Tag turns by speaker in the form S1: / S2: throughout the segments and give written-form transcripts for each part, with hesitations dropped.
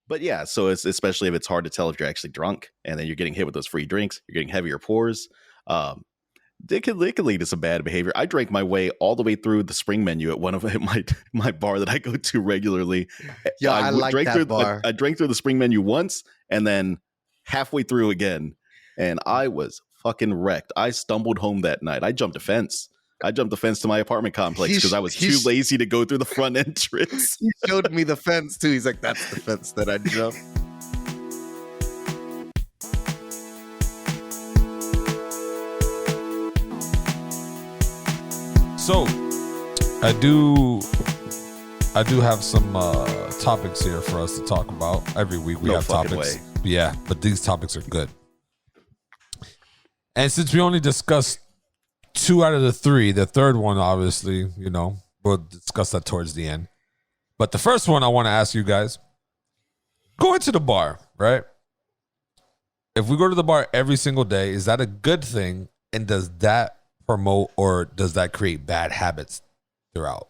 S1: But yeah, so it's especially if it's hard to tell if you're actually drunk, and then you're getting hit with those free drinks, you're getting heavier pours. Um, it could lead to some bad behavior. I drank my way all the way through the spring menu at one of my bar that I go to regularly.
S2: Yo, I like
S1: drank
S2: that
S1: through
S2: bar.
S1: I drank through the spring menu once, and then halfway through again, and I was fucking wrecked. I stumbled home that night. I jumped a fence. I jumped the fence to my apartment complex because I was too lazy to go through the front entrance.
S2: He showed me the fence too. He's like, "That's the fence that I jumped."
S3: So, I do have some topics here for us to talk about. Every week we have topics. Yeah, but these topics are good. And since we only discussed 2 out of the 3, the third one, obviously, we'll discuss that towards the end. But the first one I want to ask you guys, going to the bar, right? If we go to the bar every single day, is that a good thing? And does that promote or does that create bad habits throughout?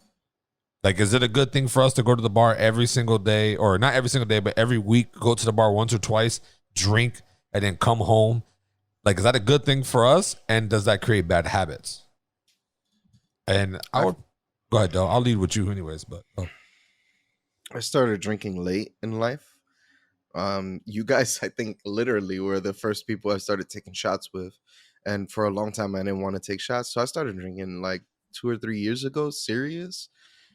S3: Like, is it a good thing for us to go to the bar every single day, or not every single day, but every week, go to the bar once or twice, drink, and then come home? Like, is that a good thing for us? And does that create bad habits? And go ahead, though. I'll lead with you anyways, but
S2: I started drinking late in life. You guys, I think, literally were the first people I started taking shots with. And for a long time, I didn't want to take shots. So I started drinking like 2 or 3 years ago, serious.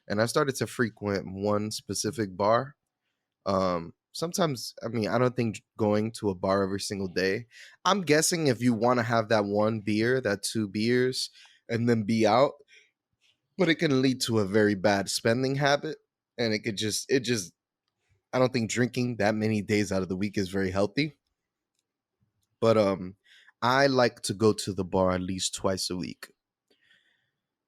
S2: And I started to frequent one specific bar. Sometimes, I don't think going to a bar every single day. I'm guessing if you want to have that one beer, that 2 beers, and then be out, but it can lead to a very bad spending habit. And it just, I don't think drinking that many days out of the week is very healthy. But I like to go to the bar at least twice a week.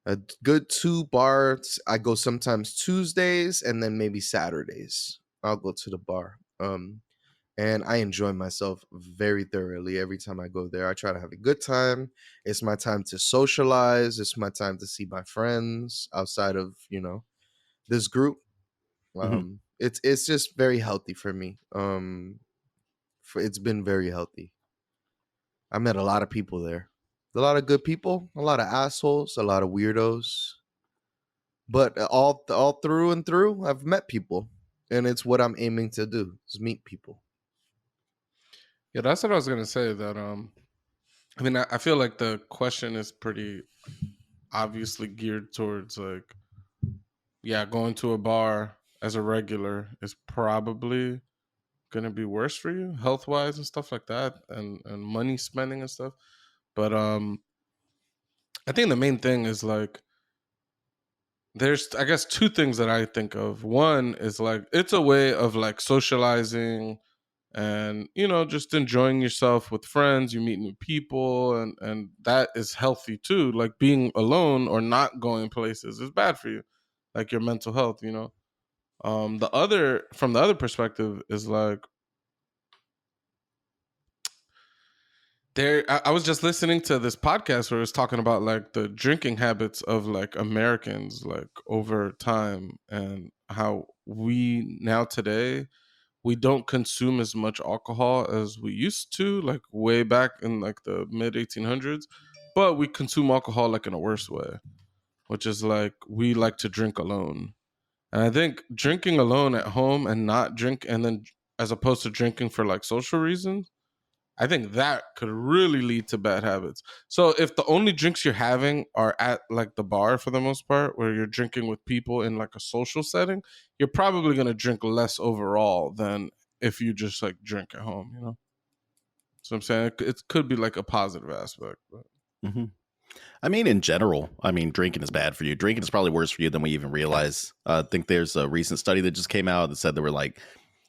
S2: A good 2 bars. I go sometimes Tuesdays and then maybe Saturdays. I'll go to the bar. And I enjoy myself very thoroughly every time I go there. I try to have a good time. It's my time to socialize. It's my time to see my friends outside of, this group. It's just very healthy for me. It's been very healthy. I met a lot of people there. A lot of good people, a lot of assholes, a lot of weirdos. But all through and through, I've met people. And it's what I'm aiming to do, is meet people.
S4: Yeah, that's what I was going to say. That I feel like the question is pretty obviously geared towards like, yeah, going to a bar as a regular is probably going to be worse for you health wise and stuff like that, and money spending and stuff. But I think the main thing is like, there's, I guess, 2 things that I think of. One is like, it's a way of like socializing and, just enjoying yourself with friends. You meet new people, and that is healthy too. Like, being alone or not going places is bad for you, like your mental health, from the other perspective is like, I was just listening to this podcast where it was talking about like the drinking habits of like Americans, like over time, and how we now today, we don't consume as much alcohol as we used to, like way back in like the mid 1800s, but we consume alcohol like in a worse way, which is like, we like to drink alone. And I think drinking alone at home and not drink, and then as opposed to drinking for like social reasons, I think that could really lead to bad habits. So if the only drinks you're having are at like the bar for the most part, where you're drinking with people in like a social setting, you're probably going to drink less overall than if you just like drink at home, So I'm saying it could be like a positive aspect. But.
S1: I mean, in general, drinking is bad for you. Drinking is probably worse for you than we even realize. I think there's a recent study that just came out that said there were like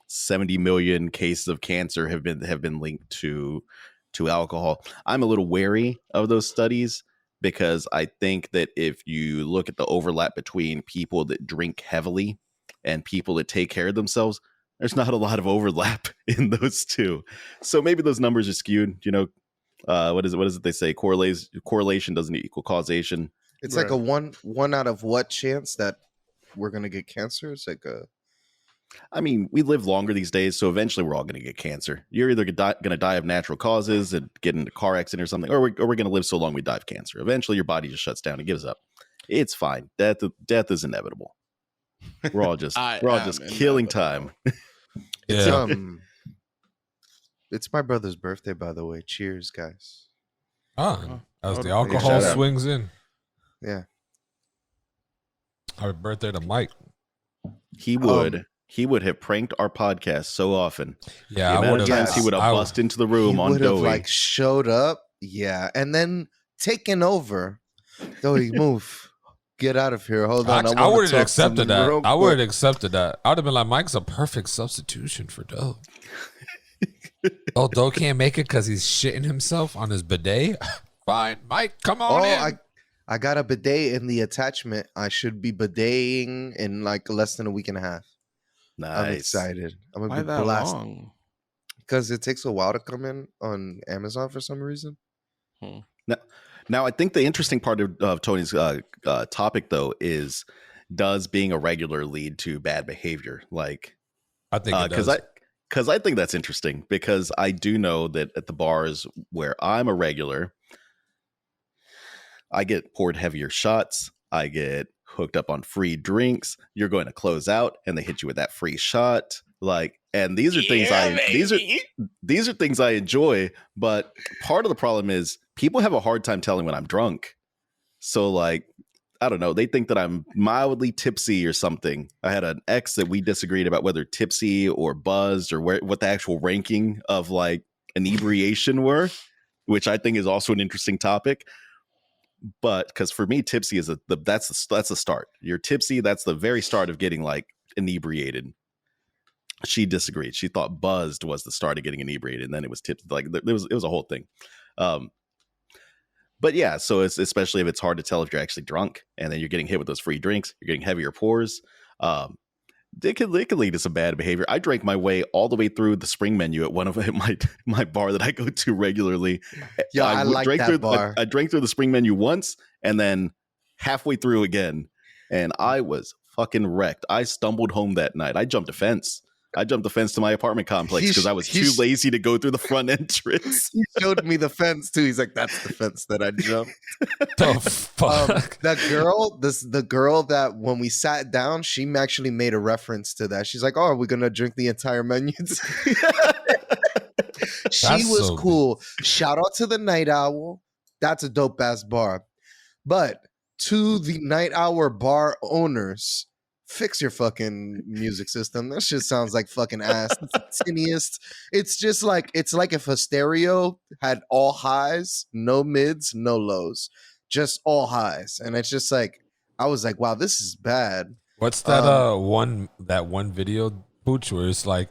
S1: 70 million cases of cancer have been linked to alcohol. I'm a little wary of those studies because I think that if you look at the overlap between people that drink heavily and people that take care of themselves, there's not a lot of overlap in those two. So maybe those numbers are skewed. What is it they say? Correlation doesn't equal causation.
S2: It's right. Like a one out of what chance that we're gonna get cancer? It's like a
S1: I mean, we live longer these days, so eventually we're all going to get cancer. You're either going to die of natural causes and get into a car accident or something, or we're going to live so long we die of cancer. Eventually, your body just shuts down and gives up. It's fine. Death is inevitable. We're all just killing time.
S2: It's
S3: Yeah.
S2: it's my brother's birthday, by the way. Cheers, guys.
S3: As the
S4: Yeah,
S3: alcohol
S1: shout out.
S3: swings in.
S2: Yeah.
S3: Happy birthday to Mike.
S1: He would have pranked our podcast so often.
S3: Yeah,
S1: The
S3: I
S1: amount
S3: would
S1: of
S3: have.
S1: times he would have bust into the room
S2: He
S1: on
S2: would have
S1: Dewey.
S2: like showed up, yeah, and then taken over. Dewey, move. Get out of here. Hold on.
S3: I would have
S2: talk
S3: accepted
S2: some
S3: that.
S2: real
S3: I would have
S2: quick.
S3: accepted that. I would have been like, Mike's a perfect substitution for Doe. Oh, Doe can't make it because he's shitting himself on his bidet? Fine. Mike, come on in.
S2: I got a bidet in the attachment. I should be bideting in like less than a week and a half.
S1: Nice.
S2: I'm excited. I'm
S4: Why
S2: gonna be
S4: that
S2: blasted
S4: long?
S2: because it takes a while to come in on Amazon for some reason.
S1: Now, I think the interesting part of Tony's topic, though, is does being a regular lead to bad behavior? Like,
S3: I think it does.
S1: because I think that's interesting because I do know that at the bars where I'm a regular, I get poured heavier shots. I get hooked up on free drinks. You're going to close out, and they hit you with that free shot. Like, and these are things these are things I enjoy. But part of the problem is people have a hard time telling when I'm drunk. So, like, I don't know. They think that I'm mildly tipsy or something. I had an ex that we disagreed about whether tipsy or buzzed or what the actual ranking of like inebriation were, which I think is also an interesting topic. But because for me, tipsy is that's the start. You're tipsy. That's the very start of getting like inebriated. She disagreed. She thought buzzed was the start of getting inebriated, and then it was tipsy. Like it was a whole thing. But yeah, so it's especially if it's hard to tell if you're actually drunk, and then you're getting hit with those free drinks. You're getting heavier pours. It could lead to some bad behavior. I drank my way all the way through the spring menu at one of my bar that I go to regularly.
S2: Yeah, I like that bar.
S1: I drank through the spring menu once and then halfway through again, and I was fucking wrecked. I stumbled home that night. I jumped a fence. To my apartment complex because I was too lazy to go through the front entrance.
S2: He showed me the fence too. He's like, "That's the fence that I jumped."
S3: The fuck?
S2: The girl that when we sat down, she actually made a reference to that. She's like, "Oh, are we gonna drink the entire menu?" She
S3: That's
S2: was
S3: so
S2: cool. Shout out to the Night Owl. That's a dope ass bar. But to the Night Hour bar owners, fix your fucking music system. That shit sounds like fucking ass. It's the tiniest. It's like if a stereo had all highs, no mids, no lows, just all highs. And it's just like I was like, wow, this is bad.
S3: What's that one video, Pooch, where it's like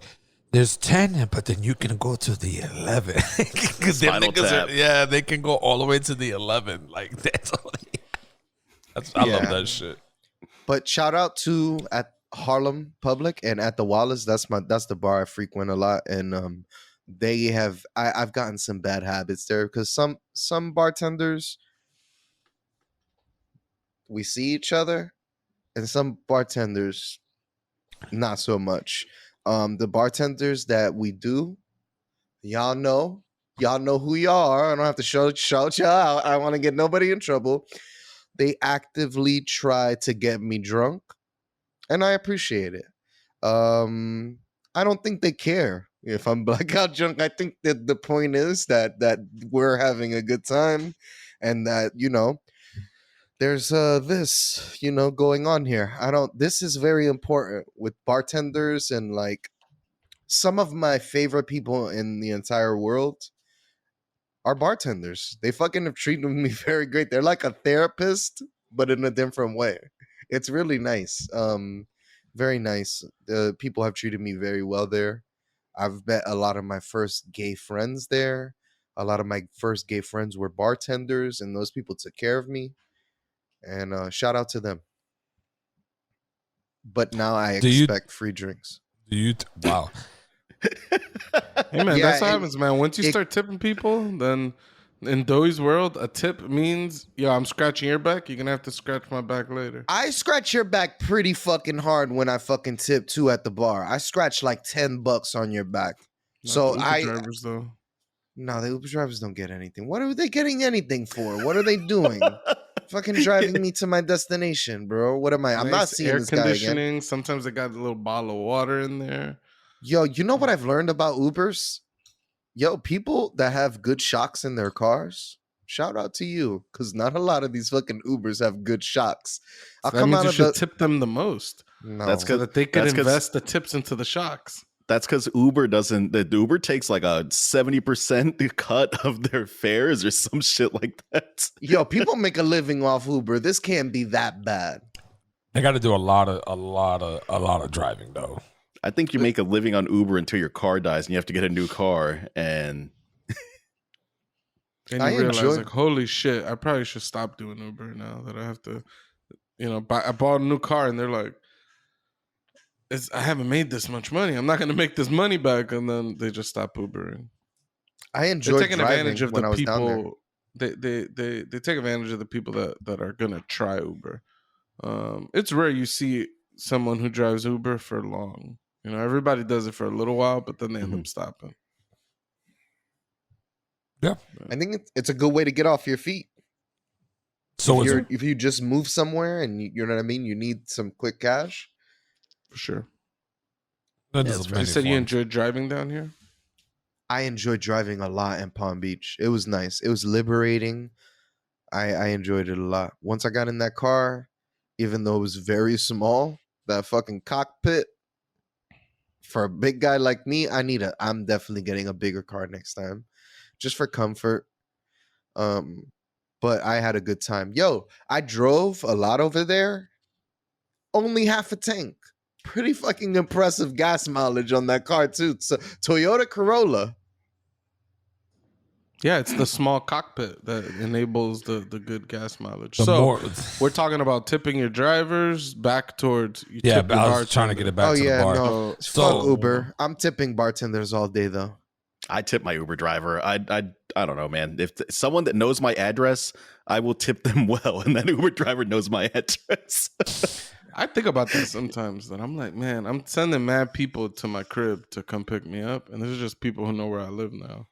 S3: there's 10, but then you can go to the 11. Because they can go all the way to the 11. Like I love that shit.
S2: But shout out to at Harlem Public and at the Wallace. That's the bar I frequent a lot, and they have I've gotten some bad habits there because some bartenders we see each other, and some bartenders not so much. The bartenders that we do, y'all know who y'all are. I don't have to shout y'all out. I don't want to get nobody in trouble. They actively try to get me drunk, and I appreciate it. I don't think they care if I'm blackout drunk. I think that the point is that we're having a good time, and that there's this going on here. This is very important with bartenders and like some of my favorite people in the entire world are bartenders. They fucking have treated me very great. They're like a therapist, but in a different way. It's really nice. Very nice. The people have treated me very well there. I've met a lot of my first gay friends there. A lot of my first gay friends were bartenders, and those people took care of me. And shout out to them. But now I expect free drinks.
S3: Wow.
S4: Hey man,
S2: Yeah,
S4: that's what happens, man. Once you start tipping people, then In Deweys' world, a tip means, yo, I'm scratching your back. You're gonna have to scratch my back later.
S2: I scratch your back pretty fucking hard when I fucking tip too at the bar. I scratch like $10 on your back.
S4: Not
S2: So
S4: the Uber drivers though.
S2: No, the Uber drivers don't get anything. What are they getting anything for? What are they doing? Fucking driving me to my destination, bro. What am I? I'm not
S4: Nice
S2: seeing
S4: air
S2: this guy again.
S4: conditioning. Sometimes they got a little bottle of water in there.
S2: Yo, you know what I've learned about Ubers? Yo, people that have good shocks in their cars, shout out to you, because not a lot of these fucking Ubers have good shocks. I'll
S4: So that
S2: come
S4: means
S2: out
S4: you
S2: of
S4: should
S2: the
S4: tip them the most.
S2: no.
S1: That's
S4: So that they could invest the tips into the shocks.
S1: That's because Uber doesn't. The Uber takes like a 70% cut of their fares or some shit like that.
S2: Yo, people make a living off Uber. This can't be that bad.
S3: They got to do a lot of driving though.
S1: I think you make a living on Uber until your car dies and you have to get a new car. And
S4: And
S2: I
S4: you realize,
S2: enjoy-
S4: like, holy shit, I probably should stop doing Uber now that I have to, I bought a new car and they're like, I haven't made this much money. I'm not going to make this money back. And then they just stop Ubering.
S2: I
S4: They're
S2: enjoyed
S4: taking
S2: driving
S4: advantage of
S2: when
S4: the
S2: I was down there.
S4: people. They take advantage of the people that are going to try Uber. It's rare you see someone who drives Uber for long. Everybody does it for a little while, but then they end up stopping.
S3: Yeah.
S2: I think it's a good way to get off your feet.
S3: So
S2: if you just move somewhere and you know what I mean, you need some quick cash.
S4: For sure.
S3: you
S4: You said you enjoyed driving down here?
S2: I enjoyed driving a lot in Palm Beach. It was nice. It was liberating. I enjoyed it a lot. Once I got in that car, even though it was very small, that fucking cockpit, for a big guy like me, I'm definitely getting a bigger car next time. Just for comfort. But I had a good time. Yo, I drove a lot over there. Only half a tank. Pretty fucking impressive gas mileage on that car too. So Toyota Corolla.
S4: Yeah, it's the small cockpit that enables the good gas mileage.
S3: The
S4: So
S3: more-
S4: we're talking about tipping your drivers back towards you.
S3: Yeah,
S4: tip
S3: but
S4: your
S3: I was trying to get it back to the bar.
S2: No.
S3: So-
S2: Fuck Uber. I'm tipping bartenders all day though.
S1: I tip my Uber driver. I don't know, man. If someone that knows my address, I will tip them well, and that Uber driver knows my address.
S4: I think about that sometimes. That I'm like, man, I'm sending mad people to my crib to come pick me up, and this is just people who know where I live now.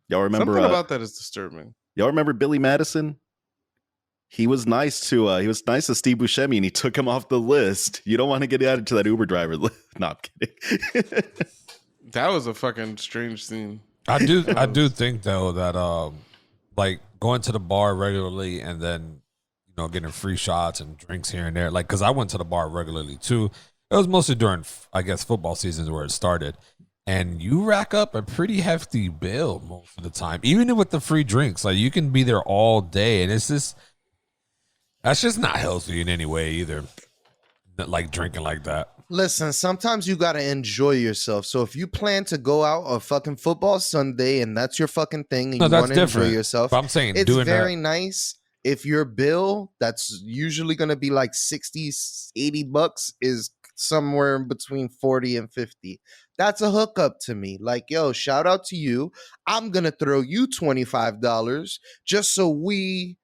S1: Y'all remember?
S4: Something about that is disturbing.
S1: Y'all remember Billy Madison? He was nice to Steve Buscemi, and he took him off the list. You don't want to get added to that Uber driver list. No, I'm kidding.
S4: That was a fucking strange scene.
S3: I do think though that like going to the bar regularly and then getting free shots and drinks here and there, like because I went to the bar regularly too. It was mostly during I guess football seasons where it started, and you rack up a pretty hefty bill most of the time, even with the free drinks. Like you can be there all day, and that's just not healthy in any way either. Like drinking like that.
S2: Listen, sometimes you gotta enjoy yourself. So if you plan to go out a fucking football Sunday and that's your fucking thing and
S3: No,
S2: you
S3: that's
S2: want to enjoy
S3: different.
S2: yourself,
S3: But I'm saying
S2: it's
S3: doing
S2: very
S3: that.
S2: nice if your bill that's usually gonna be like 60, 80 bucks is somewhere in between 40 and 50. That's a hookup to me. Like, yo, shout out to you. I'm gonna throw you $25 just so we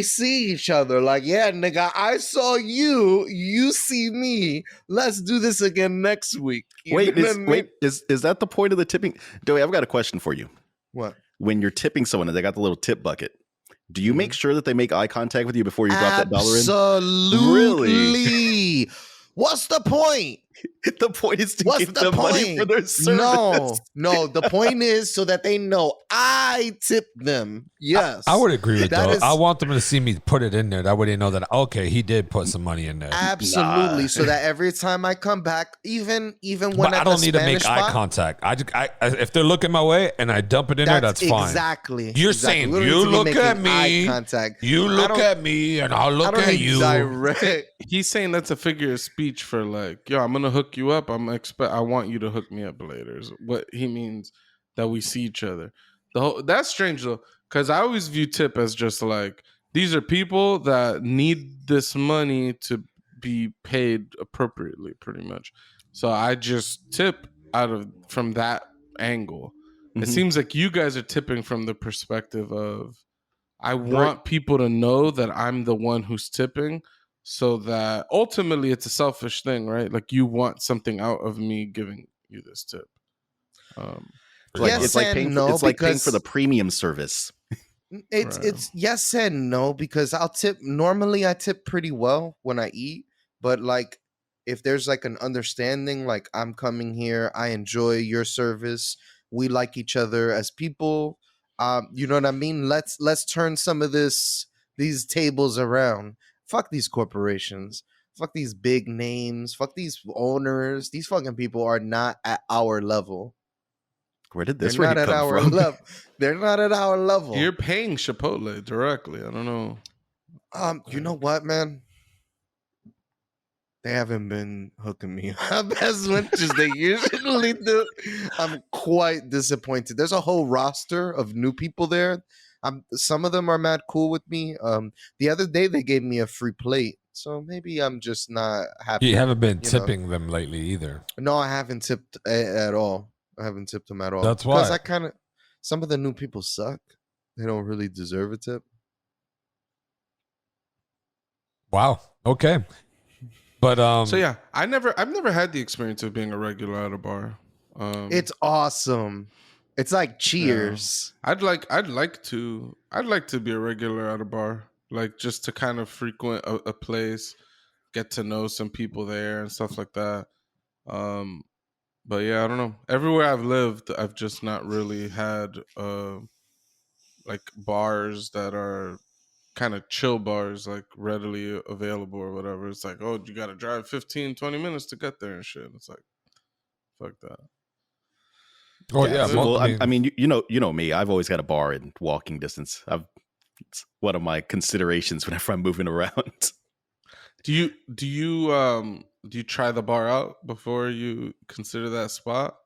S2: see each other. Like, yeah, nigga, I saw you, you see me. Let's do this again next week. You
S1: Wait,
S2: know what I mean?
S1: is that the point of the tipping? Joey, I've got a question for you.
S2: What?
S1: When you're tipping someone and they got the little tip bucket, do you make sure that they make eye contact with you before you drop that dollar in?
S2: Absolutely. What's the point?
S1: The point is to
S2: What's
S1: give
S2: the
S1: them money
S2: point?
S1: for their service.
S2: No. The point is so that they know I tip them. Yes.
S3: I would agree with
S2: That
S3: that.
S2: is-
S3: I want them to see me put it in there. That way they know that okay, he did put some money in there.
S2: Absolutely.
S1: Nah.
S2: So that every time I come back, even when
S3: But
S2: at
S3: I don't
S2: the
S3: need to make
S2: Spanish
S3: eye
S2: spot,
S3: contact. If they're looking my way and I dump it in there, that's fine.
S2: Exactly.
S3: You're
S2: exactly.
S3: saying
S2: We don't
S3: you
S2: need to be
S3: look at
S2: making eye
S3: me,
S2: contact.
S3: you
S2: I
S3: look
S2: don't-
S3: at me, and I'll
S2: I
S3: look
S2: don't
S3: at
S2: need
S3: you.
S2: direct.
S4: He's saying that's a figure of speech for like, yo, I'm gonna hook you up. I want you to hook me up later. Is what he means, that we see each other. That's strange though, because I always view tip as just like these are people that need this money to be paid appropriately, pretty much. So I just tip from that angle. It
S1: Mhm.
S4: seems like you guys are tipping from the perspective of, I want people to know that I'm the one who's tipping, so that ultimately it's a selfish thing, right? Like you want something out of me giving you this tip.
S2: Yes and no,
S1: it's like paying for the
S2: because
S1: premium service.
S2: it's yes and no, because I'll tip. Normally I tip pretty well when I eat, but like if there's like an understanding, like I'm coming here, I enjoy your service, we like each other as people, you know what I mean? Let's turn some of these tables around. Fuck these corporations. Fuck these big names. Fuck these owners. These fucking people are not at our level.
S1: Where did
S2: They're
S1: this
S2: not
S1: rate
S2: at
S1: come
S2: our
S1: from?
S2: level. They're not at our level.
S4: You're paying Chipotle directly. I don't know.
S2: You know what, man? They haven't been hooking me up as much as they usually do. I'm quite disappointed. There's a whole roster of new people there. Some of them are mad cool with me. The other day they gave me a free plate, so maybe I'm just not happy.
S3: You haven't been
S2: you know.
S3: tipping them lately either.
S2: No, I haven't tipped at all. I haven't tipped them at all.
S3: That's
S2: because
S3: why.
S2: some of the new people suck. They don't really deserve a tip.
S3: Wow. Okay. But
S4: So yeah, I've never had the experience of being a regular at a bar.
S2: It's awesome. It's like Cheers.
S4: Yeah. I'd like to be a regular at a bar, like just to kind of frequent a place, get to know some people there and stuff like that. But yeah, I don't know. Everywhere I've lived, I've just not really had like bars that are kind of chill bars, like readily available or whatever. It's like, oh, you got to drive 15-20 minutes to get there and shit. It's like, fuck that.
S3: oh yeah,
S1: Well, I mean, you know me. I've always got a bar in walking distance. It's one of my considerations whenever I'm moving around.
S4: Do you try the bar out before you consider that spot?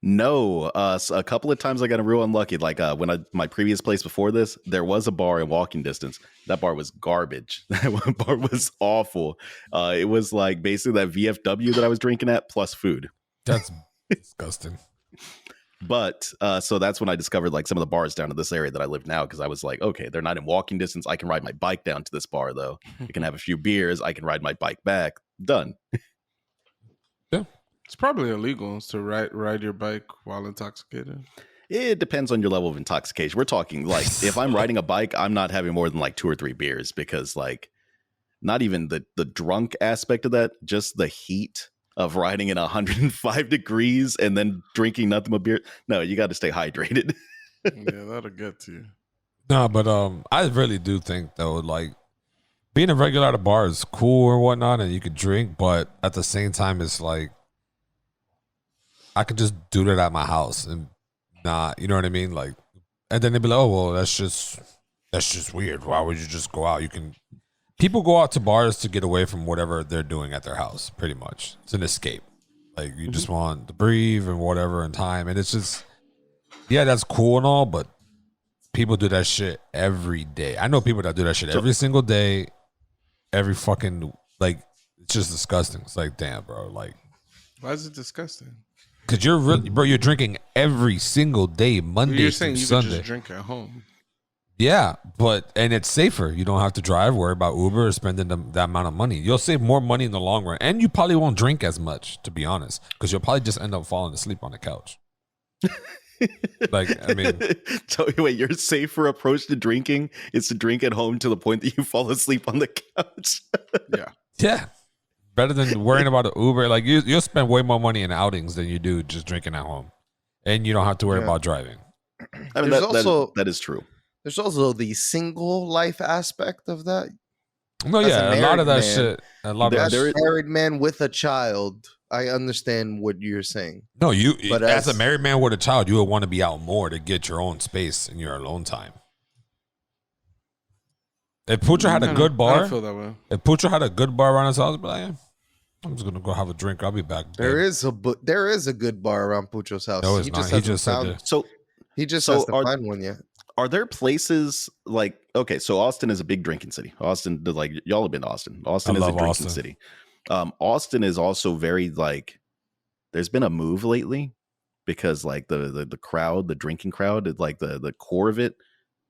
S1: No, so a couple of times I got real unlucky. Like when my previous place before this, there was a bar in walking distance. That bar was garbage. That bar was awful. It was like basically that VFW that I was drinking at plus food.
S3: That's disgusting.
S1: But so that's when I discovered like some of the bars down to this area that I live now, because I was like, okay, they're not in walking distance. I can ride my bike down to this bar though. I can have a few beers. I can ride my bike back. Done.
S3: Yeah.
S4: It's probably illegal to ride your bike while intoxicated.
S1: It depends on your level of intoxication. We're talking like if I'm riding a bike, I'm not having more than like 2 or 3 beers, because like not even the drunk aspect of that, just the heat of riding in 105 degrees and then drinking nothing but beer. No, you got to stay hydrated.
S4: Yeah, that'll get to you.
S3: No, but I really do think though, like being a regular at a bar is cool or whatnot, and you could drink, but at the same time, it's like I could just do that at my house and not, you know what I mean? Like, and then they'd be like, oh well, that's just weird. Why would you just go out? People go out to bars to get away from whatever they're doing at their house, pretty much. It's an escape. Like you just want to breathe and whatever and time. And it's just, yeah, that's cool and all, but people do that shit every day. I know people that do that shit every single day, every fucking, like, it's just disgusting. It's like, damn, bro. Like,
S4: why is it disgusting?
S3: Because you're drinking every single day, Monday
S4: You're saying
S3: through
S4: you
S3: Sunday.
S4: could just drink at home.
S3: Yeah, and it's safer. You don't have to drive, worry about Uber or spending that amount of money. You'll save more money in the long run, and you probably won't drink as much, to be honest, because you'll probably just end up falling asleep on the couch. Like, I mean,
S1: So wait, your safer approach to drinking is to drink at home to the point that you fall asleep on the couch.
S3: yeah, better than worrying about an Uber. Like you'll spend way more money in outings than you do just drinking at home, and you don't have to worry about driving.
S1: I mean, that is true.
S2: There's also the single life aspect of that.
S3: No, yeah, a lot of that shit. A lot of that shit.
S2: Married man with a child. I understand what you're saying.
S3: No, but as a married man with a child, you would want to be out more to get your own space and your alone time. If Pucho had a good bar,
S4: I don't feel that way.
S3: If Pucho had a good bar around his house, I'd be like, yeah, I'm just gonna go have a drink. I'll be back.
S2: There is a good bar around Pucho's house.
S3: No, it's not. He just
S2: has to find one yet.
S1: Are there places like, okay, so Austin is a big drinking city. Austin, like, y'all have been to Austin. Austin is a drinking city. Austin is also very, like, there's been a move lately because like the crowd, the drinking crowd, like the core of it,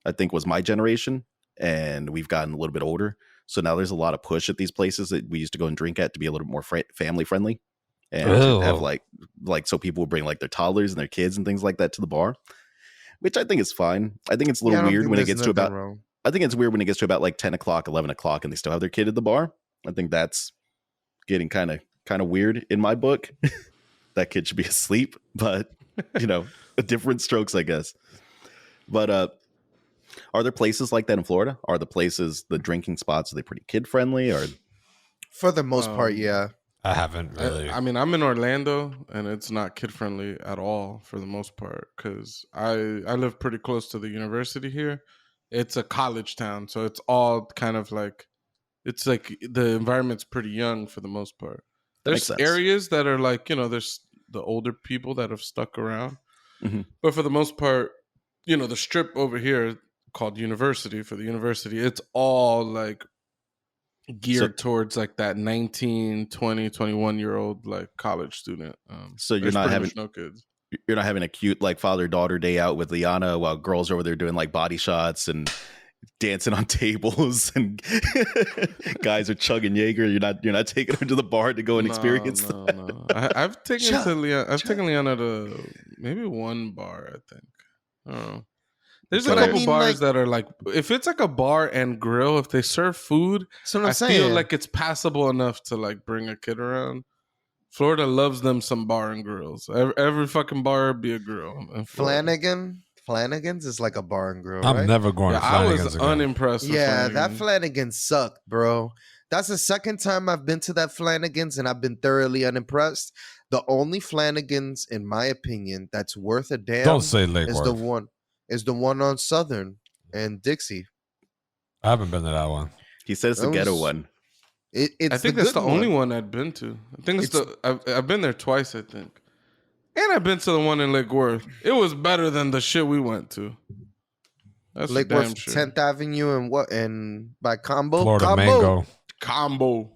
S1: I think was my generation, and we've gotten a little bit older. So now there's a lot of push at these places that we used to go and drink at to be a little bit more family friendly, and to have like so people would bring like their toddlers and their kids and things like that to the bar, which I think is fine. I think it's a little weird when it gets to about. I think it's weird when it gets to about like 10 o'clock, 11 o'clock, and they still have their kid at the bar. I think that's getting kind of weird in my book. That kid should be asleep, but different strokes, I guess. But are there places like that in Florida? Are the drinking spots, are they pretty kid friendly? Or
S2: for the most part, yeah.
S3: I haven't really.
S4: I mean, I'm in Orlando, and it's not kid friendly at all for the most part, because I live pretty close to the university here. It's a college town, so it's all kind of like, it's like the environment's pretty young for the most part. There's areas that are like, there's the older people that have stuck around. Mm-hmm. But for the most part, the strip over here called University, for the university, it's all like geared towards like that 19, 20, 21-year-old like college student.
S1: So you're not having
S4: no kids.
S1: You're not having a cute like father-daughter day out with Liana while girls are over there doing like body shots and dancing on tables and guys are chugging Jaeger. You're not taking her to the bar to go and experience that.
S4: No. I've taken Liana to maybe one bar, I think. I don't know. There's a couple bars that are like, if it's like a bar and grill, if they serve food, I feel like it's passable enough to like bring a kid around. Florida loves them some bar and grills. Every fucking bar be a grill.
S2: Flanagan's is like a bar and grill.
S3: I'm never going to Flanagan's.
S4: I was unimpressed.
S2: Yeah, that Flanagan's sucked, bro. That's the second time I've been to that Flanagan's, and I've been thoroughly unimpressed. The only Flanagan's, in my opinion, that's worth a damn.
S3: Don't say Lake Worth.
S2: Is the one on Southern and Dixie.
S3: I haven't been to that one.
S1: He says the ghetto one.
S4: I think that's the only one I'd been to. I think I've been there twice, I think. And I've been to the one in Lake Worth. It was better than the shit we went to. That's
S2: Lake Worth, 10th Avenue and by Combo.
S3: Florida Mango.
S2: Combo.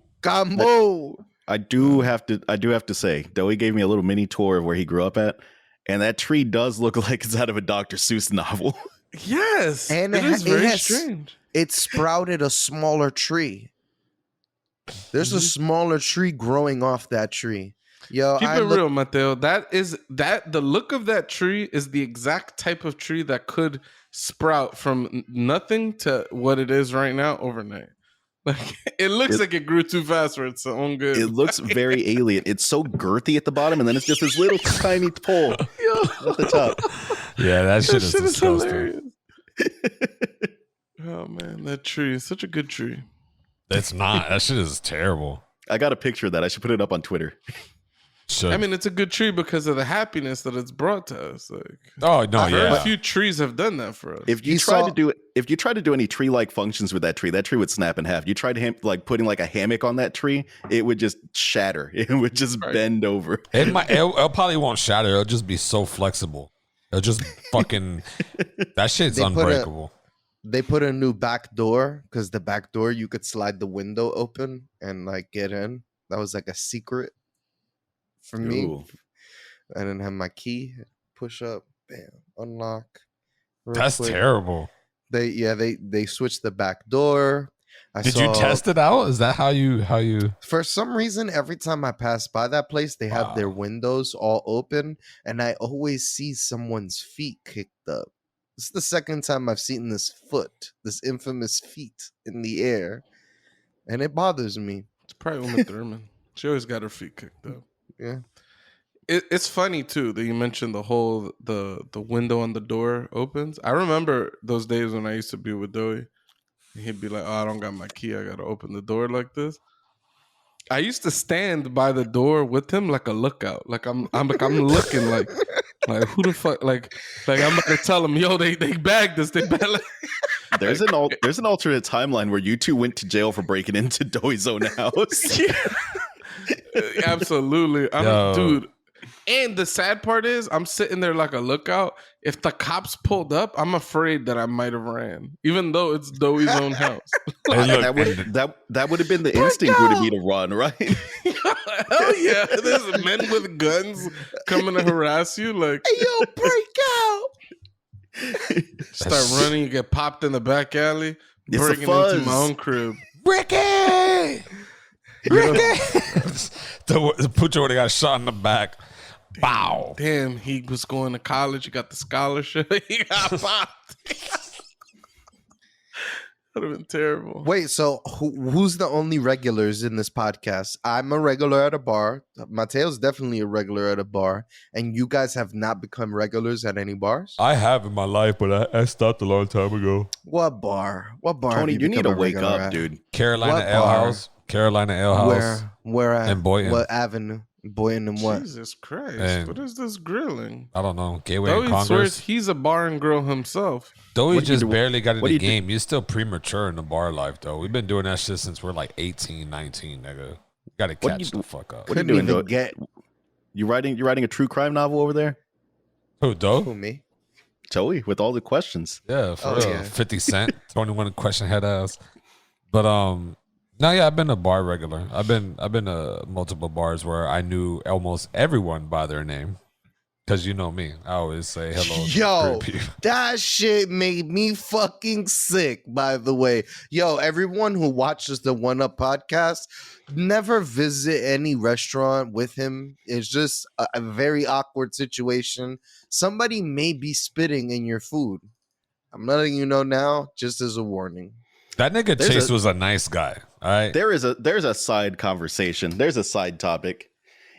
S1: I do have to say, Dewey gave me a little mini tour of where he grew up at, and that tree does look like it's out of a Dr. Seuss novel.
S4: Yes,
S2: and
S4: it is very strange.
S2: It sprouted a smaller tree. There's a smaller tree growing off that tree. Yo,
S4: keep it real, Mateo. The look of that tree is the exact type of tree that could sprout from nothing to what it is right now overnight. Like it looks like it grew too fast for its own good.
S1: It looks very alien. It's so girthy at the bottom, and then it's just this little tiny pole at the top.
S3: Yeah, that shit is disgusting.
S4: Hilarious. Oh man, that tree is such a good tree.
S3: It's not. That shit is terrible.
S1: I got a picture of that. I should put it up on Twitter.
S3: Should.
S4: I mean, it's a good tree because of the happiness that it's brought to us. Like,
S3: I heard
S4: a few trees have done that for us.
S1: If you try to do any tree-like functions with that tree would snap in half. You try to like putting like a hammock on that tree, it would just shatter. It would just bend over.
S3: It probably won't shatter. It'll just be so flexible. It'll just fucking that shit's unbreakable.
S2: They put a new back door because the back door you could slide the window open and like get in. That was like a secret for me.
S1: Ooh.
S2: I didn't have my key. Push up, bam, unlock.
S3: That's quick. Terrible.
S2: They switched the back door.
S3: Did you test it out? Is that how you?
S2: For some reason, every time I pass by that place, they have their windows all open, and I always see someone's feet kicked up. This is the second time I've seen this infamous feet in the air, and it bothers me.
S4: It's probably Uma Thurman. She always got her feet kicked up.
S2: Yeah.
S4: It's funny too that you mentioned the window on the door opens. I remember those days when I used to be with Dewey. He'd be like, "Oh, I don't got my key. I gotta open the door like this." I used to stand by the door with him like a lookout. Like I'm looking like who the fuck like I'm about to tell him, yo, they bagged us. They bagged.
S1: There's an alternate timeline where you two went to jail for breaking into Dewey's own house.
S4: Yeah. Absolutely, dude. And the sad part is, I'm sitting there like a lookout. If the cops pulled up, I'm afraid that I might have ran, even though it's Dewey's own house.
S1: That would have been the instinct would be to run, right?
S4: Hell yeah. There's men with guns coming to harass you. Like,
S2: Hey, yo, break out.
S4: start running, you get popped in the back alley,
S1: It's a
S4: breaking into
S1: fuzz.
S4: my own crib.
S3: Ricky! Ricky! The Pucho would have got shot in the back. Bow.
S4: Damn, he was going to college. He got the scholarship. He got popped. That would have been terrible.
S2: Wait, so who's the only regulars in this podcast? I'm a regular at a bar. Mateo's definitely a regular at a bar. And you guys have not become regulars at any bars?
S3: I have in my life, but I stopped a long time ago.
S2: What bar? What bar?
S1: Tony,
S2: have
S1: you need
S2: become
S1: to
S2: a
S1: wake
S2: regular
S1: up,
S2: at?
S1: dude.
S3: Carolina
S2: What
S3: Ale
S2: bar?
S3: House. Carolina Ale House.
S2: Where at?
S3: And Boynton.
S2: What avenue? Boynton and what?
S4: Jesus Christ.
S3: And-
S4: what is this grilling?
S3: I don't know. Gateway and
S4: Deweys
S3: Congress.
S4: swears he's a bar and grill himself.
S3: Deweys
S1: What do you
S3: just
S1: do-
S3: barely got in
S1: what do
S3: the
S1: you do-
S3: game. You're still premature in the bar life, though. We've been doing that shit since we're like 18, 19, nigga. You gotta
S1: What do
S3: catch
S1: you
S3: the
S1: do-
S3: fuck up.
S1: What are you
S2: Couldn't
S1: doing,
S2: even
S1: though?
S2: get
S1: You writing a true crime novel over there?
S3: Who, Doe?
S2: who, me?
S1: Joey, with all the questions.
S3: Yeah, for
S2: Oh,
S3: real.
S2: yeah.
S3: 50 Cent, 21 question head ass. But no, yeah, I've been a bar regular. I've been to multiple bars where I knew almost everyone by their name. Cause you know me, I always say hello. to
S2: Yo,
S3: great people.
S2: that shit made me fucking sick, by the way. Yo, everyone who watches the One Up podcast, never visit any restaurant with him. It's just a very awkward situation. Somebody may be spitting in your food. I'm letting you know now, just as a warning.
S3: That nigga
S1: There's
S3: Chase
S1: a-
S3: was a nice guy. All right.
S1: There's a side conversation. There's a side topic.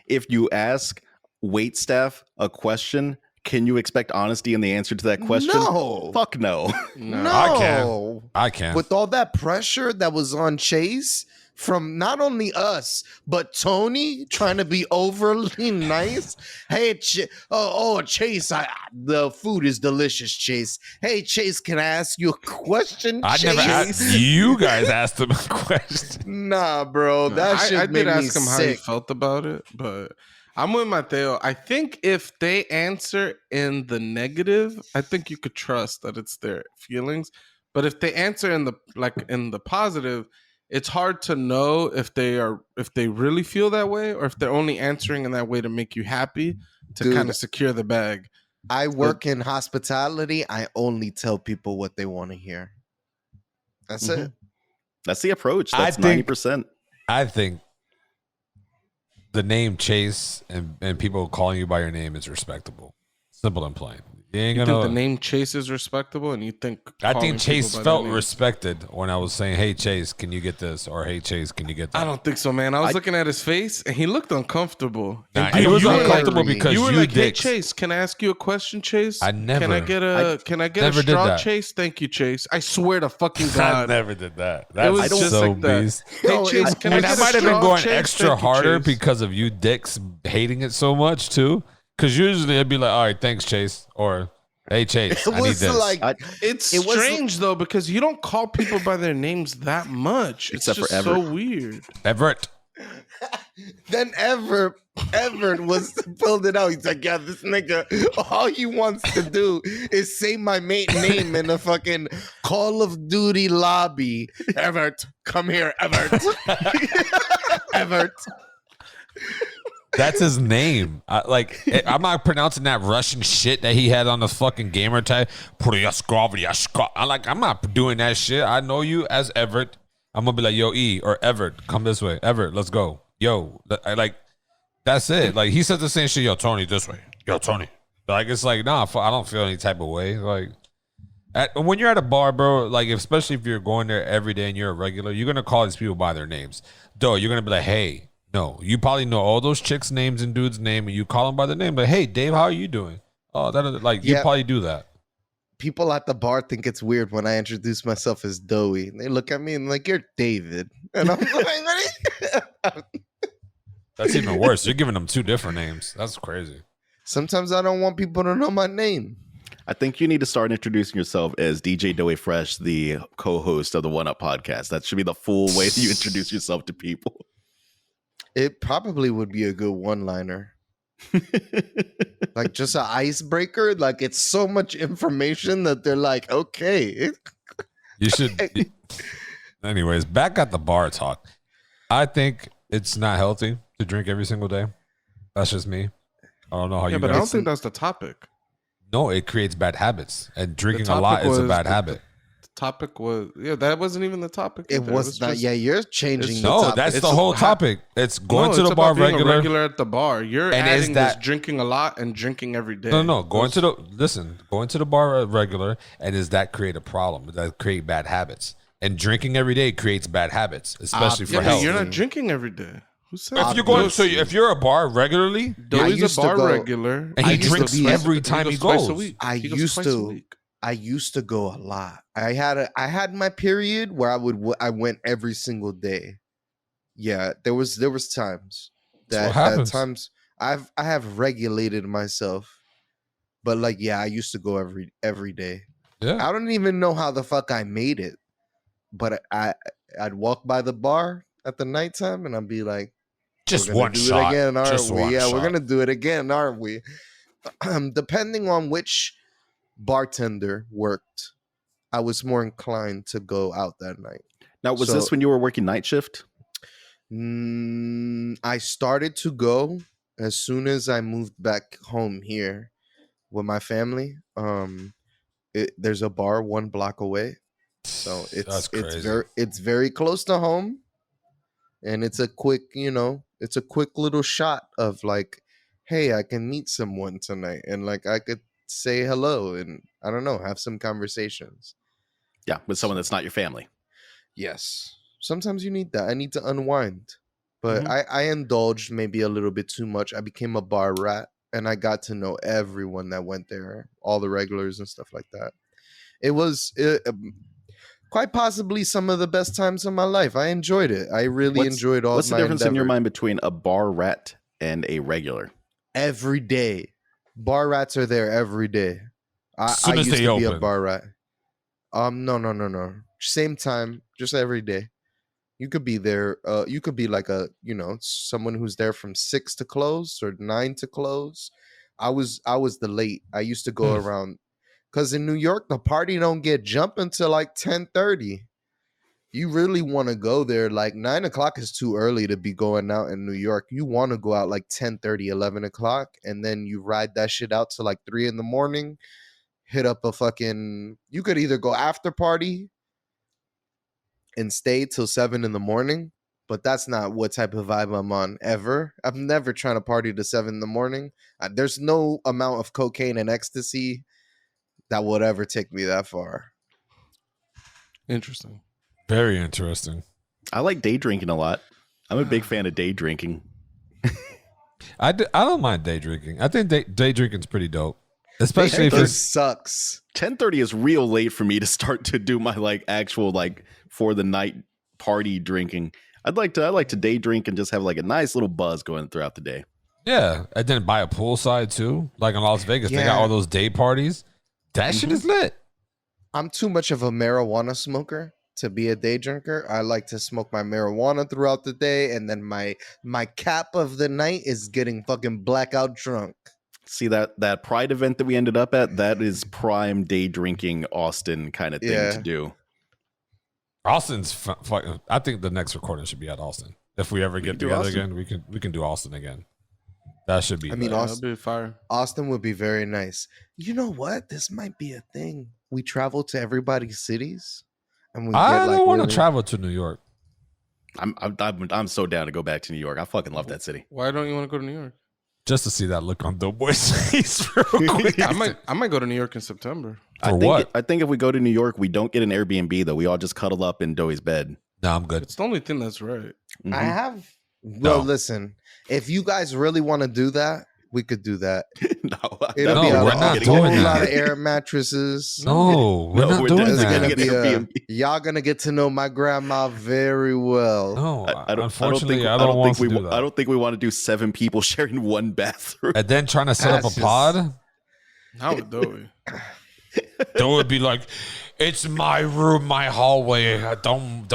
S1: If you ask waitstaff a question, can you expect honesty in the answer to that question?
S2: No.
S1: Fuck no.
S2: No.
S3: I can.
S2: With all that pressure that was on Chase from not only us, but Tony trying to be overly nice. Hey, Chase, the food is delicious, Chase. Hey, Chase, can I ask you a question,
S3: I
S2: Chase?
S3: never asked you guys asked him a question.
S2: Nah, bro, that shit
S4: I
S2: made
S4: did
S2: me
S4: ask him how he
S2: sick.
S4: felt about it, but I'm with Mateo. I think if they answer in the negative, I think you could trust that it's their feelings. But if they answer in the positive, it's hard to know if they really feel that way or if they're only answering in that way to make you happy to
S2: Dude,
S4: kind of secure the bag.
S2: I work in hospitality. I only tell people what they want to hear. That's it.
S1: That's the approach.
S3: I
S1: That's
S3: think-
S1: 90%.
S3: I think the name Chase and people calling you by your name is respectable. Simple and plain. You ain't
S4: You
S3: gonna.
S4: think the name Chase is respectable, and you think
S3: I
S4: calling
S3: think Chase
S4: people by
S3: felt
S4: their names-
S3: respected when I was saying, "Hey Chase, can you get this?" or "Hey Chase, can you get that?"
S4: I don't think so, man. I was looking at his face, and he looked uncomfortable.
S3: Nah,
S4: And
S3: he
S4: you
S3: was
S4: were
S3: uncomfortable
S2: like-
S3: because
S4: you were
S3: you
S4: like, "Hey
S3: dicks.
S4: Chase, can I ask you a question, Chase?
S3: I never-
S4: Can I get a
S3: never did
S4: straw,
S3: that.
S4: Chase? Thank you, Chase. I swear to fucking
S3: I
S4: God,
S3: never did that.
S4: it
S3: That's
S4: was just
S3: so
S4: like that.
S3: beast.
S4: Hey
S2: Yo,
S4: Chase, can I
S3: And
S4: get
S3: that
S4: a
S3: might have been
S4: straw,
S3: going
S4: Chase?
S3: extra
S4: Thank you,
S3: harder
S4: Chase.
S3: because of you dicks hating it so much too. Because usually I'd be like, "All right, thanks, Chase," or "Hey Chase,
S2: It
S3: I need
S2: was
S3: this."
S2: like
S4: It's
S2: It was-
S4: strange though because you don't call people by their names that much. It's
S1: Except for
S4: just so
S1: Everett.
S4: weird.
S3: Everett.
S2: then Everett was filled it out. He's like, yeah, this nigga, all he wants to do is say my mate name in a fucking Call of Duty lobby. Everett, come here, Everett. Everett.
S3: That's his name. I'm not pronouncing that Russian shit that he had on the fucking gamer tag. I'm not doing that shit. I know you as Everett. I'm gonna be like, yo, E or Everett, come this way. Everett, let's go. Yo, that's it. Like he said the same shit. Yo, Tony, this way. Yo, Tony. Like it's like, nah, I don't feel any type of way. Like when you're at a bar, bro, like especially if you're going there every day and you're a regular, you're gonna call these people by their names. Though you're gonna be like, hey. No, you probably know all those chicks' names and dudes' name, and you call them by their name. But hey, Dave, how are you doing? Oh, you
S2: Yeah.
S3: probably do that.
S2: People at the bar think it's weird when I introduce myself as Doey. They look at me and like, you're David. And I'm like, what?
S3: That's even worse. You're giving them two different names. That's crazy.
S2: Sometimes I don't want people to know my name.
S1: I think you need to start introducing yourself as DJ Doey Fresh, the co-host of the One Up podcast. That should be the full way that you introduce yourself to people.
S2: It probably would be a good one-liner. Like just an icebreaker. Like it's so much information that they're like, okay.
S3: You should. Anyways, back at the bar talk. I think it's not healthy to drink every single day. That's just me. I don't know how
S4: Yeah,
S3: you
S4: but I don't
S3: guys.
S4: think that's the topic.
S3: No, it creates bad habits, and drinking a
S4: topic
S3: lot is a
S4: was
S3: bad
S4: the-
S3: habit.
S4: The topic was that wasn't even the topic.
S2: It
S4: either.
S2: was not.
S4: just-
S2: Yeah, you're changing.
S4: it's-
S2: the
S3: No,
S2: topic.
S3: that's
S4: It's
S3: the
S4: just
S3: whole
S4: ha-
S3: topic. It's going
S4: No,
S3: to
S4: it's
S3: the bar
S4: about being a
S3: regular.
S4: regular at the bar. You're
S3: And is
S4: adding
S3: that-
S4: this drinking a lot and drinking every day.
S3: No, going to the bar regular, and does that create a problem? Does that create bad habits? And drinking every day creates bad habits, especially
S4: Yeah,
S3: for
S4: but
S3: health.
S4: you're not drinking every day. Who said?
S3: If you're going, so if you're a bar regularly,
S4: Deweys
S2: used
S4: a
S2: to
S4: bar
S2: go-
S4: regular,
S3: and he
S2: used to
S3: drinks
S2: be-
S3: every time he
S4: twice
S3: goes.
S4: a week.
S2: I
S4: He goes
S2: used
S4: twice a
S2: to-
S4: week.
S2: I used to go a lot. I had my period where I went every single day. Yeah, there was times
S3: That's what happens.
S2: times I have regulated myself, but like I used to go every day.
S3: Yeah,
S2: I don't even know how the fuck I made it, but I'd walk by the bar at the nighttime and I'd be like,
S3: just
S2: we're gonna
S3: one
S2: do
S3: shot.
S2: it again, aren't
S3: Just
S2: we?
S3: one
S2: Yeah,
S3: shot.
S2: we're gonna do it again, aren't we? Depending on which bartender worked, I was more inclined to go out that night.
S1: Now, was
S2: So-
S1: this when you were working night shift?
S2: I started to go as soon as I moved back home here with my family. There's a bar 1 block away, so
S3: That's crazy.
S2: it's very close to home, and it's a quick little shot of like, hey, I can meet someone tonight, and like I could say hello and I don't know, have some conversations.
S1: Yeah, with someone that's not your family.
S2: Yes. Sometimes you need that. I need to unwind. But
S4: Mhm.
S2: I indulged maybe a little bit too much. I became a bar rat and I got to know everyone that went there, all the regulars and stuff like that. It was quite possibly some of the best times of my life. I enjoyed it. I really enjoyed all
S1: What's the
S2: my
S1: difference in your
S2: endeavors.
S1: mind between a bar rat and a regular?
S2: Every day. Bar rats are there every day. I
S3: Soon as
S2: used
S3: they
S2: to be a
S3: open.
S2: bar rat. No. Same time, just every day. You could be there. You could be like someone who's there from 6 to close or 9 to close. I was the late. I used to go around because in New York the party don't get jumping till like 10:30. You really want to go there. Like 9 o'clock is too early to be going out in New York. You want to go out like 10:30, 11 o'clock, and then you ride that shit out to like 3 in the morning. Hit up a fucking. You could either go after party and stay till 7 in the morning, but that's not what type of vibe I'm on ever. I'm never trying to party to 7 in the morning. There's no amount of cocaine and ecstasy that would ever take me that far.
S4: Interesting.
S3: Very interesting.
S1: I like day drinking a lot. I'm a big fan of day drinking.
S3: I don't mind day drinking. I think day drinking's pretty dope, especially if
S2: It
S3: it's
S2: sucks.
S1: 10:30 is real late for me to start to do my like actual like for the night party drinking. I like to day drink and just have like a nice little buzz going throughout the day.
S3: yeah, and then buy a poolside too, like in Las Vegas. They got
S2: Yeah.
S3: all those day parties. That shit is lit.
S2: I'm too much of a marijuana smoker to be a day drinker. I like to smoke my marijuana throughout the day, and then my cap of the night is getting fucking blackout drunk.
S1: See that Pride event that we ended up at, that is prime day drinking Austin kind of thing
S2: Yeah.
S1: to do.
S3: Austin's fucking. I think the next recording should be at Austin. If we ever get
S1: can do
S3: together
S1: Austin.
S3: again, we can do Austin again. That should be.
S2: I mean,
S3: lit.
S2: Austin-
S4: That'd be fire.
S2: Austin would be very nice. You know what? This might be a thing. We travel to everybody's cities, and we
S3: I
S2: get like
S3: don't want to
S2: really-
S3: travel to New York.
S1: I'm so down to go back to New York. I fucking love that city.
S4: Why don't you want to go to New York?
S3: Just to see that look on Doughboy's face real quick.
S4: I might go to New York in September.
S3: For what?
S1: I think if we go to New York, we don't get an Airbnb though. We all just cuddle up in Dewey's bed.
S3: No, I'm good.
S4: It's the only thing that's right.
S1: Mhm.
S2: I have. Well,
S3: No.
S2: listen. If you guys really want to do that, we could do that.
S1: No,
S2: It'll
S3: No,
S2: be a,
S3: we're not
S2: a
S3: doing
S2: whole
S3: that.
S2: lot of air mattresses.
S3: No, we're
S1: No,
S3: not
S1: we're
S3: doing
S2: It's
S1: definitely
S2: gonna
S3: that.
S1: get
S2: be
S1: an
S2: a,
S1: Airbnb.
S2: y'all gonna get to know my grandma very well.
S3: No,
S1: I don't
S3: unfortunately,
S1: think,
S3: I don't want
S1: think
S3: to
S1: we.
S3: do that.
S1: I don't think we want to do 7 people sharing one bathroom.
S3: And then trying to set up
S2: That's
S3: a
S2: just-
S3: pod,
S4: How would Dewey?
S3: that would be like, it's my room, my hallway. Don't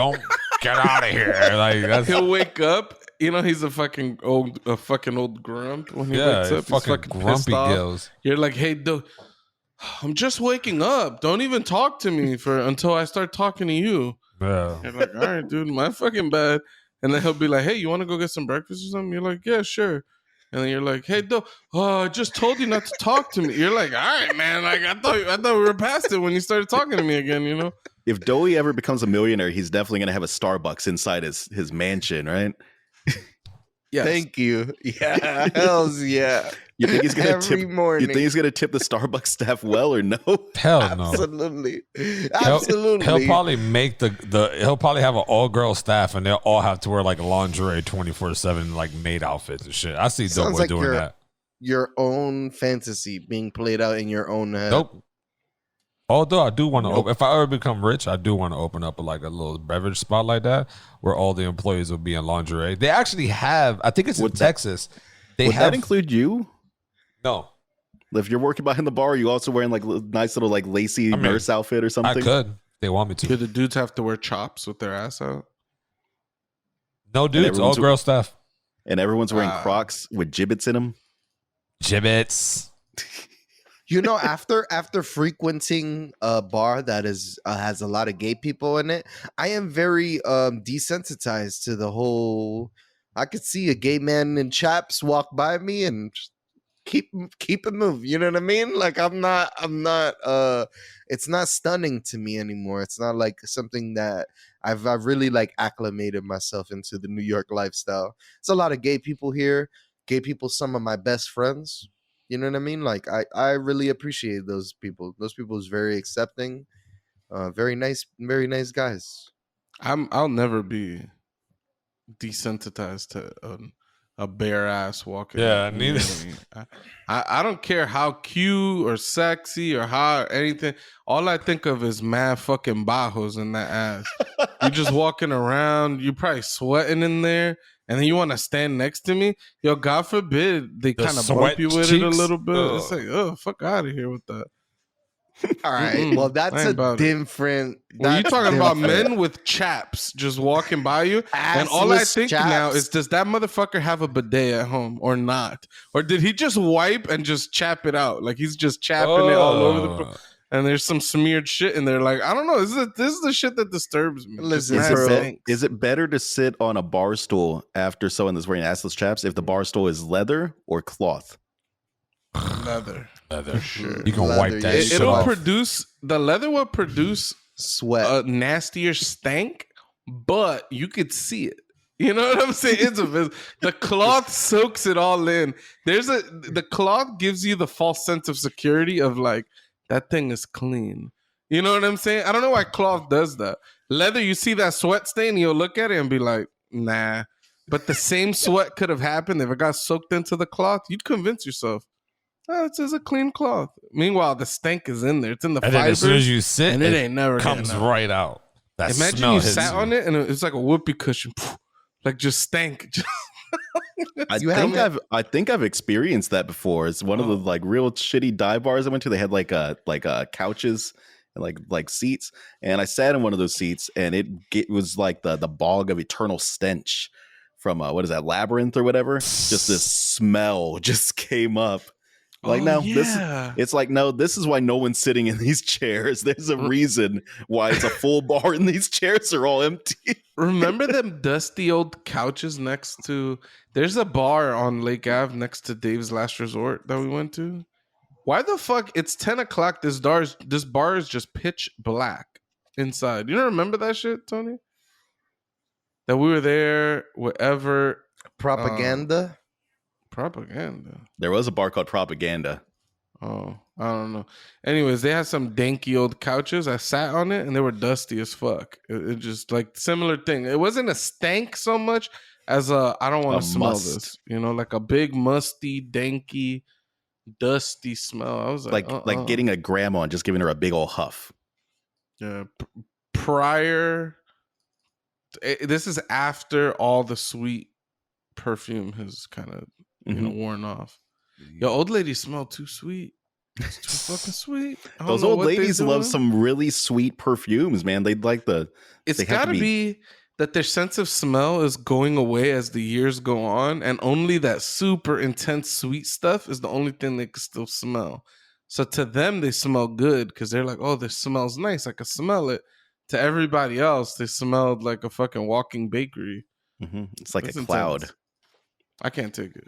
S3: get out of here. Like that's
S4: He'll wake up. You know he's a fucking old grump when he
S3: yeah,
S4: wakes up. He's
S3: fucking
S4: fucking pissed
S3: grumpy
S4: off.
S3: gills.
S4: You're like, hey, I'm just waking up. Don't even talk to me until I start talking to you.
S3: Yeah.
S4: You're like, all right, dude, my fucking bad. And then he'll be like, hey, you want to go get some breakfast or something? You're like, yeah, sure. And then you're like, hey, I just told you not to talk to me. You're like, all right, man. Like I thought we were past it when you started talking to me again, you know?
S1: If Dewey ever becomes a millionaire, he's definitely going to have a Starbucks inside his mansion, right?
S4: Yes.
S2: Thank you. Yeah, hells yeah.
S1: You think he's gonna
S2: Every
S1: tip?
S2: morning.
S1: You think he's gonna tip the Starbucks staff well or no?
S3: Hell no.
S2: Absolutely.
S3: He'll probably make he'll probably have an all girl staff and they'll all have to wear like lingerie 24/7 like maid outfits and shit. I see
S2: Sounds
S3: Doughboy
S2: like
S3: doing that.
S2: your own fantasy being played out in your own head.
S3: Nope. Although I do want to open, if I ever become rich, I do want to open up like a little beverage spot like that where all the employees will be in lingerie. They actually have, I think it's in Texas.
S1: Would that include you?
S3: No.
S1: If you're working behind the bar, are you also wearing like nice little like lacy nurse outfit or something?
S3: I could. They want me to.
S4: Do the dudes have to wear chops with their ass out?
S3: No dudes, all girl staff.
S1: And everyone's wearing Crocs with gibbets in them.
S3: Gibbets.
S2: You know, after frequenting a bar that is has a lot of gay people in it, I am very desensitized to the whole. I could see a gay man in chaps walk by me and just keep it moving. You know what I mean? Like I'm not. It's not stunning to me anymore. It's not like something that I've really like acclimated myself into the New York lifestyle. It's a lot of gay people here. Gay people, some of my best friends. You know what I mean? Like I really appreciate those people. Those people is very accepting, very nice guys.
S4: I'll never be desensitized to a bare ass walking.
S3: Yeah, neither.
S4: I don't care how cute or sexy or how anything. All I think of is mad fucking bajos in that ass. You just walking around. You probably sweating in there. And then you want to stand next to me? Yo, God forbid they kind of bump you with it a little bit. It's like, oh, fuck out of here with that.
S2: All right. Well, that's a different.
S4: Well, you're talking about men with chaps just walking by you. And all I think now is, does that motherfucker have a bidet at home or not? Or did he just wipe and just chap it out? Like he's just chapping it all over the place. And there's some smeared shit in there. Like, I don't know. This is the shit that disturbs me.
S2: Listen,
S1: is it better to sit on a bar stool after someone that's wearing assless chaps if the bar stool is leather or cloth?
S4: Leather.
S3: Sure. You can wipe that shit off.
S4: The leather will produce
S2: sweat,
S4: a nastier stank, but you could see it. You know what I'm saying? The cloth soaks it all in. The cloth gives you the false sense of security of like, that thing is clean. You know what I'm saying? I don't know why cloth does that. Leather, you see that sweat stain, you'll look at it and be like, nah. But the same sweat could have happened if it got soaked into the cloth. You'd convince yourself, oh, it's just a clean cloth. Meanwhile, the stank is in there. It's in the fibers.
S3: And then as soon as you sit,
S4: and it ain't never
S3: comes right out. That
S4: Imagine you sat on it and it's like a whoopee cushion. Like just stank.
S1: I think I've experienced that before. It's one of the like real shitty dive bars I went to. They had like couches and like seats, and I sat in one of those seats, and it was like the bog of eternal stench from what is that, Labyrinth or whatever. Just this smell just came up. Like, this is why no one's sitting in these chairs. There's a reason why it's a full bar and these chairs are all empty.
S4: Remember them dusty old couches next to, there's a bar on Lake Ave next to Dave's Last Resort that we went to. Why the fuck? It's 10 o'clock. This bar is just pitch black inside. You don't remember that shit, Tony? That we were there, whatever.
S2: Propaganda?
S4: Propaganda.
S1: There was a bar called Propaganda.
S4: Oh, I don't know. Anyways, they had some danky old couches. I sat on it and they were dusty as fuck. It just like similar thing. It wasn't a stank so much as I don't want to smell this. You know, like a big musty, danky, dusty smell. I was
S1: like getting a grandma and just giving her a big old huff.
S4: Yeah. Prior, this is after all the sweet perfume has kind of worn off. Yo, old ladies smell too sweet. It's too fucking sweet.
S1: Those old ladies love some really sweet perfumes, man. They'd like
S4: It's got to be that their sense of smell is going away as the years go on, and only that super intense sweet stuff is the only thing they can still smell. So to them, they smell good because they're like, oh, this smells nice. I can smell it. To everybody else, they smelled like a fucking walking bakery.
S1: It's like
S4: It's
S1: a cloud.
S4: intense. I can't take it.